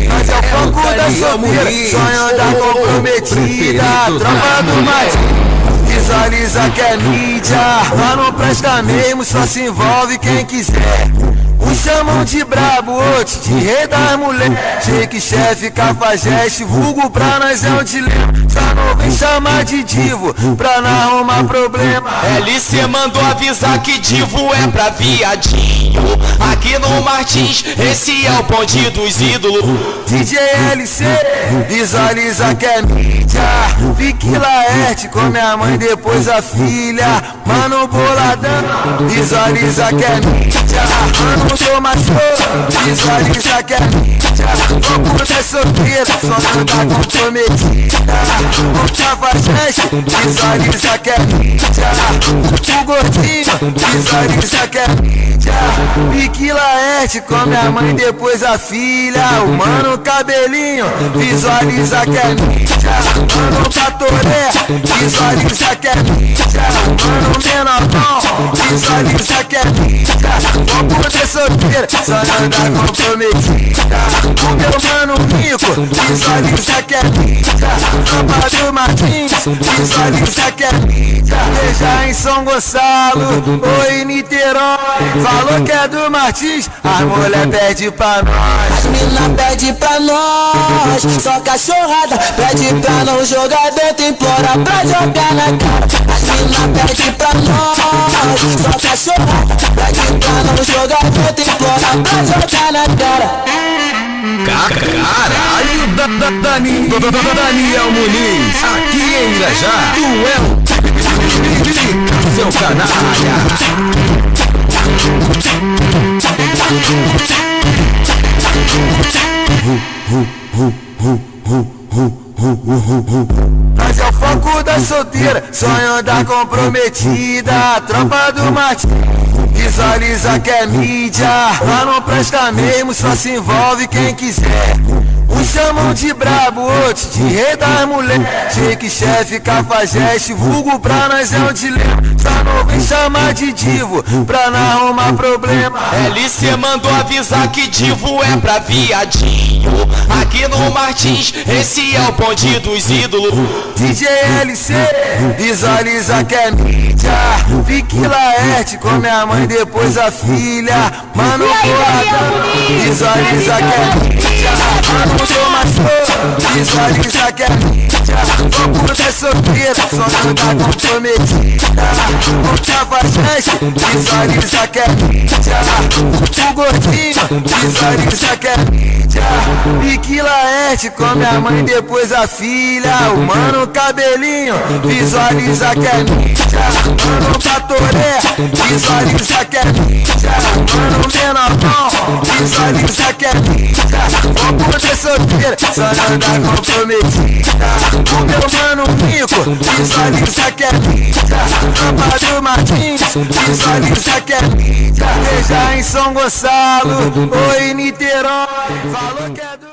Mas é o foco da solteira, sonho da comprometida, tropa do Matinho. Visualiza que é mídia, lá não presta mesmo, só se envolve quem quiser. Uns chamam de brabo, outros de rei das mulheres. Shake, chefe, cafajeste, vulgo pra nós é um dilema. Só não vem chamar de divo, pra não arrumar problema. LC mandou avisar que divo é pra viadinho. Aqui no Martins, esse é o bonde dos ídolos. DJ LC, visualiza que é mídia. Vicky Laerte, com minha mãe, depois a filha. Mano boladão, visualiza que é mídia. Mano sou macho, visualiza que é mídia. Vou por ser solteira, só não tá comprometida. O cafajeste, visualiza que é mídia. O gordinho, visualiza que é mídia. Vicky Laerte, com minha mãe, depois a filha. O mano cabelinho, visualiza que é mídia. Mano Catoré, visualiza que é mídia. Mano Menor, visualiza que é mídia. Vou por ser solteira, só não tá comprometida. O meu mano Nico, visualiza que é mídia. Tropa do Martins, visualiza que é mídia. Veja em São Gonçalo, ou em Niterói. Falou que é do Martins, a mulher pede pra nós. As mina pede pra nós, só cachorrada. Pede pra não jogar dentro, implora pra jogar na cara. As mina pede pra nós, só cachorrada. Pede pra não jogar dentro, implora pra jogar na cara. Caralho, Daniel Muniz, aqui em Irajá, tu é o seu canalha. Mas é o foco da solteira, sonho da comprometida, tropa do Martinho. Visualiza que é mídia, lá não presta mesmo, só se envolve quem quiser. Uns chamam de brabo, outros de rei das mulheres. Shake, chefe, cafajeste, vulgo pra nós é um dilema. Só não vem chamar de divo, pra não arrumar problema. LC mandou avisar que divo é pra viadinho. Aqui no Martins, esse é o bonde dos ídolos. DJ LC, visualiza que é mídia. Vicky Laerte, com minha mãe, depois a filha. Mano boladão, visualiza que é mídia. Mano sou macho, visualiza que é mídia. Vou por ser solteira, só não tá comprometida. O cafajeste, visualiza que é mídia. O gordinho, visualiza que é mídia. Vicky Laerte, com minha mãe, depois a filha. O mano cabelinho, visualiza que é mídia. Mano Catoré, visualiza que é mídia. Mano Menor, visualiza que é mídia. Vou por ser solteira, só não tá comprometida. O meu mano Nico, visualiza que é mídia. Tropa do Martins, visualiza que é mídia. Veja em São Gonçalo, ou em Niterói. Falou que é do